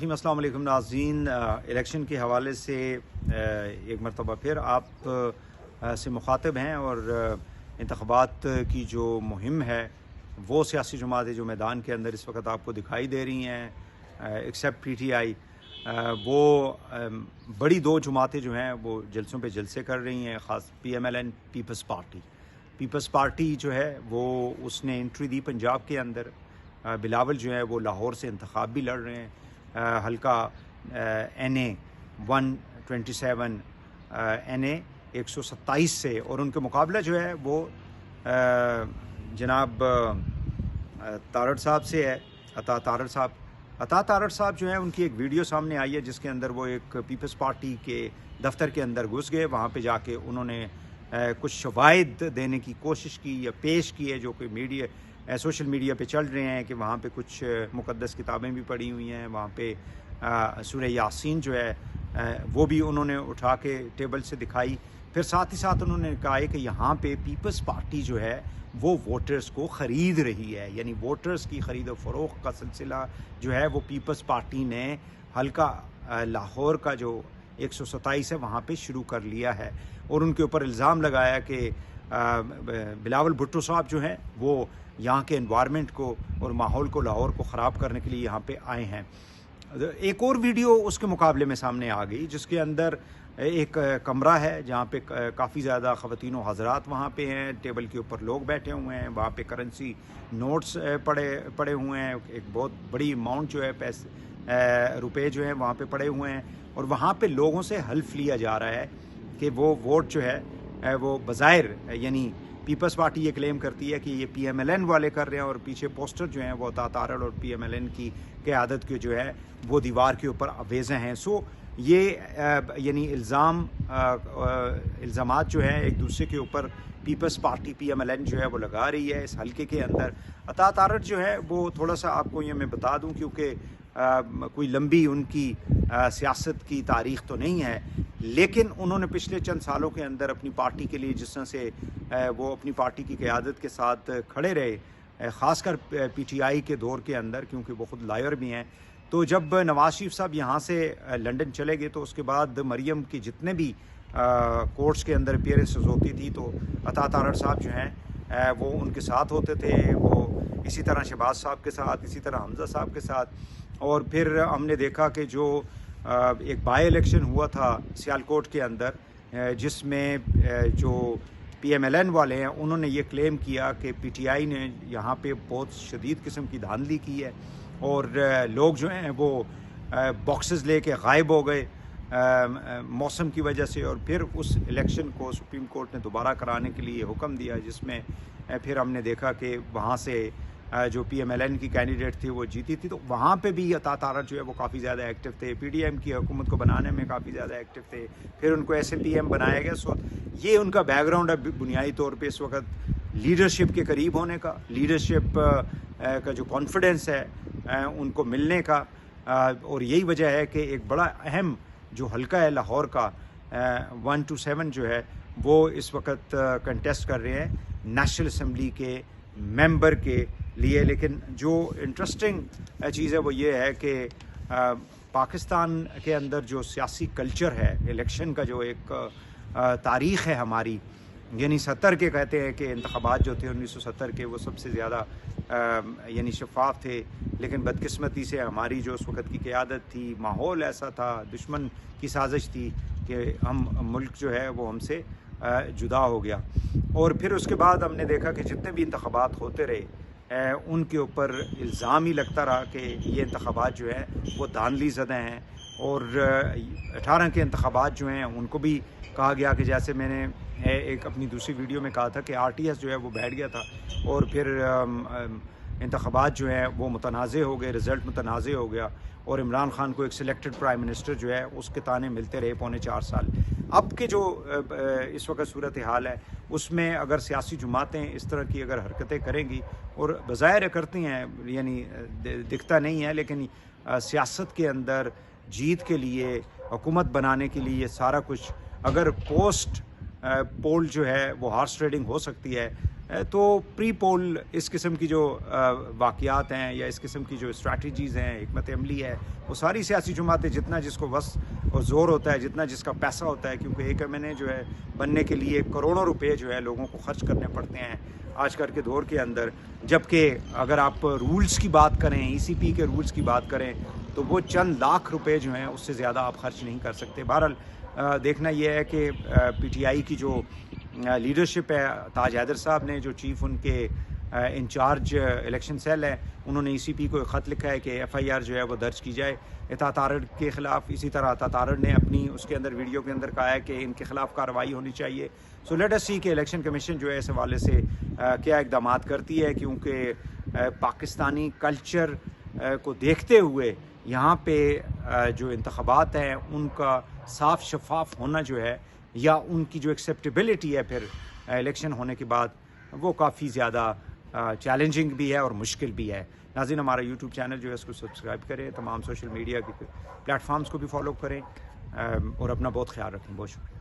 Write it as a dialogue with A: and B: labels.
A: الرحیم السلام علیکم ناظرین، الیکشن کے حوالے سے ایک مرتبہ پھر آپ سے مخاطب ہیں اور انتخابات کی جو مہم ہے وہ سیاسی جماعتیں جو میدان کے اندر اس وقت آپ کو دکھائی دے رہی ہیں ایکسیپٹ پی ٹی آئی، وہ بڑی دو جماعتیں جو ہیں وہ جلسوں پہ جلسے کر رہی ہیں، خاص P M L N peoples party جو ہے وہ اس نے انٹری دی پنجاب کے اندر۔ بلاول جو ہے وہ لاہور سے انتخاب بھی لڑ رہے ہیں، حلقہ این اے 127 این اے 127 سے، اور ان کے مقابلہ جو ہے وہ جناب تارڑ صاحب سے ہے، عطا تارڑ صاحب جو ہیں ان کی ایک ویڈیو سامنے آئی ہے جس کے اندر وہ ایک پیپلز پارٹی کے دفتر کے اندر گھس گئے، وہاں پہ جا کے انہوں نے کچھ شواہد دینے کی کوشش کی یا پیش کی ہے جو کہ سوشل میڈیا پہ چل رہے ہیں، کہ وہاں پہ کچھ مقدس کتابیں بھی پڑھی ہوئی ہیں، وہاں پہ سورہ یاسین جو ہے وہ بھی انہوں نے اٹھا کے ٹیبل سے دکھائی۔ پھر ساتھ ہی ساتھ انہوں نے کہا کہ یہاں پہ پیپلز پارٹی جو ہے وہ ووٹرز کو خرید رہی ہے، یعنی ووٹرز کی خرید و فروخت کا سلسلہ جو ہے وہ پیپلز پارٹی نے حلقہ لاہور کا جو 127 ہے وہاں پہ شروع کر لیا ہے، اور ان کے اوپر الزام لگایا کہ بلاول بھٹو صاحب جو ہیں وہ یہاں کے انوائرمنٹ کو اور ماحول کو، لاہور کو خراب کرنے کے لیے یہاں پہ آئے ہیں۔ ایک اور ویڈیو اس کے مقابلے میں سامنے آ گئی جس کے اندر ایک کمرہ ہے جہاں پہ کافی زیادہ خواتین و حضرات وہاں پہ ہیں، ٹیبل کے اوپر لوگ بیٹھے ہوئے ہیں، وہاں پہ کرنسی نوٹس پڑے ہوئے ہیں، ایک بہت بڑی اماؤنٹ جو ہے روپے جو ہیں وہاں پہ پڑے ہوئے ہیں، اور وہاں پہ لوگوں سے حلف لیا جا رہا ہے کہ وہ ووٹ جو ہے وہ بظاہر، یعنی پیپلز پارٹی یہ کلیم کرتی ہے کہ یہ پی ایم ایل این والے کر رہے ہیں، اور پیچھے پوسٹر جو ہیں وہ عطا تارڑ اور پی ایم ایل این کی قیادت کے جو ہے وہ دیوار کے اوپر آویزیں ہیں۔ سو یہ یعنی الزامات جو ہیں ایک دوسرے کے اوپر peoples party P M L N جو ہے وہ لگا رہی ہے اس حلقے کے اندر۔ عطا تارڑ جو ہے وہ تھوڑا سا آپ کو یہ میں بتا دوں، کیونکہ کوئی لمبی ان کی سیاست کی تاریخ تو نہیں ہے، لیکن انہوں نے پچھلے چند سالوں کے اندر اپنی پارٹی کے لیے جس طرح سے وہ اپنی پارٹی کی قیادت کے ساتھ کھڑے رہے، خاص کر پی ٹی آئی کے دور کے اندر، کیونکہ وہ خود لائر بھی ہیں۔ تو جب نواز شریف صاحب یہاں سے لنڈن چلے گئے تو اس کے بعد مریم کی جتنے بھی کورٹس کے اندر اپیئرنسز ہوتی تھی تو عطا تارڑ صاحب جو ہیں وہ ان کے ساتھ ہوتے تھے، وہ اسی طرح شہباز صاحب کے ساتھ، اسی طرح حمزہ صاحب کے ساتھ۔ اور پھر ہم نے دیکھا کہ جو ایک بائی الیکشن ہوا تھا سیالکوٹ کے اندر، جس میں جو پی ایم ایل این والے ہیں انہوں نے یہ کلیم کیا کہ پی ٹی آئی نے یہاں پہ بہت شدید قسم کی دھاندلی کی ہے، اور لوگ جو ہیں وہ باکسز لے کے غائب ہو گئے موسم کی وجہ سے، اور پھر اس الیکشن کو سپریم کورٹ نے دوبارہ کرانے کے لیے حکم دیا، جس میں پھر ہم نے دیکھا کہ وہاں سے جو پی ایم ایل این کی کینڈیڈیٹ تھی وہ جیتی تھی، تو وہاں پہ بھی عطا تارڑ جو ہے وہ کافی زیادہ ایکٹیو تھے، پی ڈی ایم کی حکومت کو بنانے میں کافی زیادہ ایکٹیو تھے، پھر ان کو ایس اے پی ایم بنایا گیا۔ سو یہ ان کا بیک گراؤنڈ ہے بنیادی طور پہ اس وقت لیڈرشپ کے قریب ہونے کا، لیڈرشپ کا جو کانفیڈنس ہے ان کو ملنے کا، اور یہی وجہ ہے کہ ایک بڑا اہم جو حلقہ ہے لاہور کا 127 جو ہے وہ اس وقت کنٹیسٹ کر رہے ہیں نیشنل اسمبلی کے ممبر کے لیے۔ لیکن جو انٹرسٹنگ چیز ہے وہ یہ ہے کہ پاکستان کے اندر جو سیاسی کلچر ہے، الیکشن کا جو ایک تاریخ ہے ہماری، یعنی 70 کے کہتے ہیں کہ انتخابات جو تھے 1970 کے وہ سب سے زیادہ یعنی شفاف تھے، لیکن بدقسمتی سے ہماری جو اس وقت کی قیادت تھی، ماحول ایسا تھا، دشمن کی سازش تھی کہ ملک جو ہے وہ ہم سے جدا ہو گیا۔ اور پھر اس کے بعد ہم نے دیکھا کہ جتنے بھی انتخابات ہوتے رہے ان کے اوپر الزام ہی لگتا رہا کہ یہ انتخابات جو ہیں وہ دھاندلی زدہ ہیں، اور 18 کے انتخابات جو ہیں ان کو بھی کہا گیا کہ جیسے میں نے ایک اپنی دوسری ویڈیو میں کہا تھا کہ آر ٹی ایس جو ہے وہ بیٹھ گیا تھا، اور پھر انتخابات جو ہیں وہ متنازع ہو گئے، رزلٹ متنازع ہو گیا، اور عمران خان کو ایک سلیکٹڈ پرائم منسٹر جو ہے اس کے تانے ملتے رہے پونے 4 سال۔ اب کے جو اس وقت صورتحال ہے اس میں اگر سیاسی جماعتیں اس طرح کی اگر حرکتیں کریں گی، اور بظاہر کرتی ہیں، یعنی دکھتا نہیں ہے، لیکن سیاست کے اندر جیت کے لیے، حکومت بنانے کے لیے سارا کچھ، اگر پوسٹ پول جو ہے وہ ہارس ٹریڈنگ ہو سکتی ہے، تو پری پول اس قسم کی جو واقعات ہیں یا اس قسم کی جو اسٹریٹجیز ہیں، حکمت عملی ہے، وہ ساری سیاسی جماعتیں جتنا جس کو وس اور زور ہوتا ہے، جتنا جس کا پیسہ ہوتا ہے، کیونکہ ایک ایم این اے جو ہے بننے کے لیے کروڑوں روپے جو ہے لوگوں کو خرچ کرنے پڑتے ہیں آج کل کے دور کے اندر. جبکہ اگر آپ رولز کی بات کریں، ای سی پی کے رولز کی بات کریں، تو وہ چند لاکھ روپے جو ہیں اس سے زیادہ آپ خرچ نہیں کر سکتے. بہرحال دیکھنا یہ ہے کہ پی ٹی آئی کی جو لیڈرشپ ہے، تاج حیدر صاحب نے جو چیف ان کے انچارج الیکشن سیل ہے، انہوں نے ای سی پی کو ایک خط لکھا ہے کہ ایف آئی آر جو ہے وہ درج کی جائے اطاعت آرڈر کے خلاف. اسی طرح اطاعت آرڈر نے اپنی اس کے اندر ویڈیو کے اندر کہا ہے کہ ان کے خلاف کارروائی ہونی چاہیے. سو لیٹ اس سی کہ الیکشن کمیشن جو ہے اس حوالے سے کیا اقدامات کرتی ہے، کیونکہ پاکستانی کلچر کو دیکھتے ہوئے یہاں پہ جو انتخابات ہیں ان کا صاف شفاف ہونا جو ہے، یا ان کی جو ایکسیپٹیبلٹی ہے پھر الیکشن ہونے کے بعد، وہ کافی زیادہ چیلنجنگ بھی ہے اور مشکل بھی ہے. ناظرین، ہمارا یوٹیوب چینل جو ہے اس کو سبسکرائب کریں، تمام سوشل میڈیا کے پلیٹ فارمز کو بھی فالو کریں، اور اپنا بہت خیال رکھیں. بہت شکریہ.